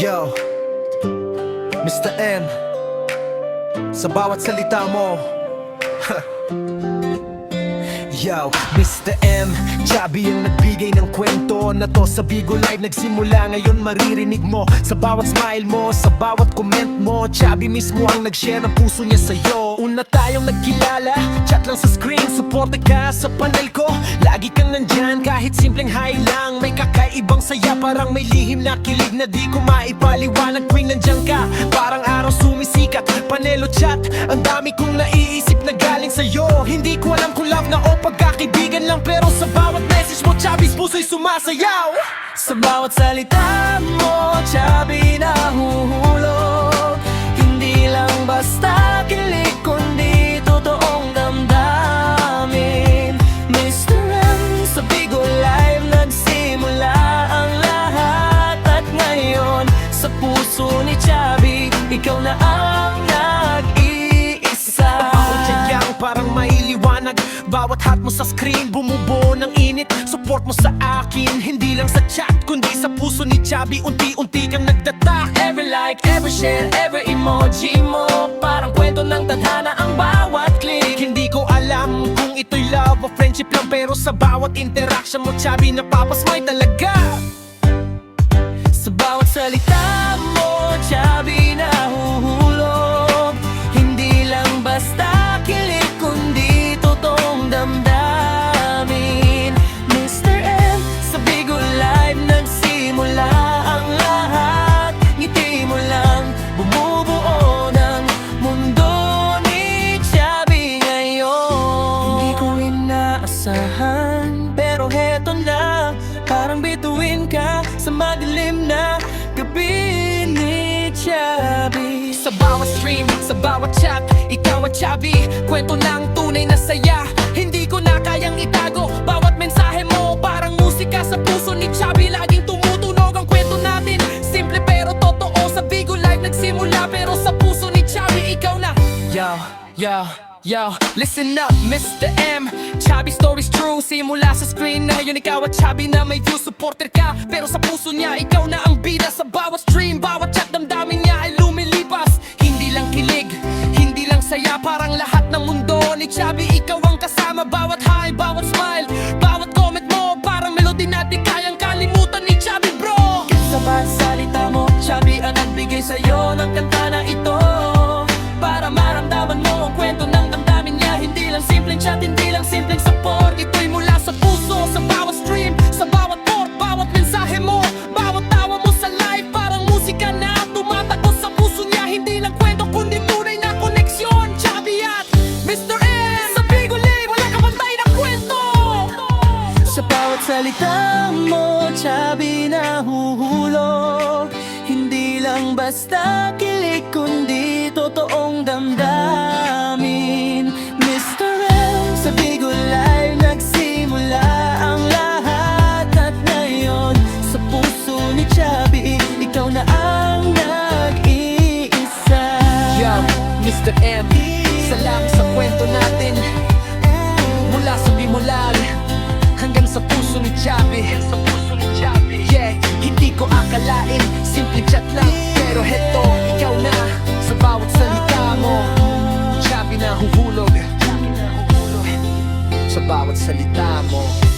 Yo, Mr. M, sa bawat salita mo. Yo, Mr. M, Chubby ang nagbigay ng kwento na to. Sa Bigo Live nagsimula, ngayon maririnig mo. Sa bawat smile mo, sa bawat comment mo, Chubby mismo ang nag-share ng puso niya sa'yo. Una tayong nagkilala, chat lang sa screen. Suporta ka sa panel ko, lagi kang nandyan. Kahit simpleng hi lang, may kakaibang saya. Parang may lihim na kilig na di ko maipaliwanag tuwing nandyan ka. Parang araw sumisikat, panelo chat. Ang dami kong naiisip na galing sa'yo. Hindi ko alam kung love na o pagkakaibigan lang, pero sa bawat message mo, Chubby's puso'y sumasayaw. Sa bawat salita mo, Chubby, nahuhulog. Hindi lang basta kilig, kundi totoong damdamin. Mr. M, sa Bigo Live nagsimula ang lahat. At ngayon, sa puso ni Chubby, ikaw na ang nag-iisa. Bawat yagyang parang mailiwanag, bawat hat mo sa screen bumubuo ng init. Support mo sa akin, hindi lang sa chat, kundi sa puso ni Chubby. Unti-unti kang nagtatak. Every like, every share, every emoji mo, parang kwento ng tadhana ang bawat click. Hindi ko alam kung ito'y love o friendship lang, pero sa bawat interaction mo, Chubby, napapasmay talaga. Sa bawat salita mo, Chubby, nahuhulog. Hindi lang basta kilig, kundi totoong damdamin. Mr. M, sa Bigo Live nagsimula ang lahat. Ngiti mo lang, bumubuo ng mundo ni Chubby ngayon. Hindi ko inaasahan, pero heto na. Parang bituin ka sa madilim na gabi ni Chubby. Sa bawat stream, sa bawat chat, ikaw at Chubby, kwento ng tunay na saya. Hindi ko na kayang itago bawat mensahe mo, parang musika sa puso ni Chubby. Laging tumutunog ang kwento natin, simple pero totoo. Sa Bigo Live nagsimula, pero sa puso ni Chubby, ikaw na. Yo, listen up, Mr. M, Chubby story's true. Simula sa screen, ngayon ikaw at Chubby na may view. Supporter ka, pero sa puso niya, ikaw na ang bida. Sa bawat stream, bawat chat, damdamin niya ay lumilipas. Hindi lang kilig, hindi lang saya, parang lahat ng mundo ni Chubby, ikaw ang kasama. Bawat hi, bawat smile, bawat comment mo, parang melody na di kayang kalimutan ni Chubby, bro. Sa bawat salita mo, Chubby ang nagbigay sa'yo ng kanta na ito, para maramdaman mo ang kwento ng damdamin niya. Hindi lang simpleng chat, hindi lang simpleng support, ito'y mula sa puso. Sa bawat stream, sa bawat port, bawat mensahe mo, bawat tawa mo sa live, parang musika na tumatakbo sa puso niya. Hindi lang kwento, kundi tunay na koneksyon. Chubby at Mr. M, sa Bigo Live, wala kapantay na kwento. Sa bawat salita mo, Chubby, nahuhulog. Hindi lang basta kilig, kundi totoong damdamin. Mr. M, sa Bigo Live nagsimula ang lahat. At ngayon, sa puso ni Chubby, ikaw na ang nag-iisa. Yo, Mr. M, salamat sa kwento natin. Mula sa Bimulag hanggang sa puso ni Chubby. Yeah, hindi ko akalain, simple chat lang, pero heto, ikaw na. Sa bawat salita mo, Chubby nahuhulog. Sa bawat salita mo.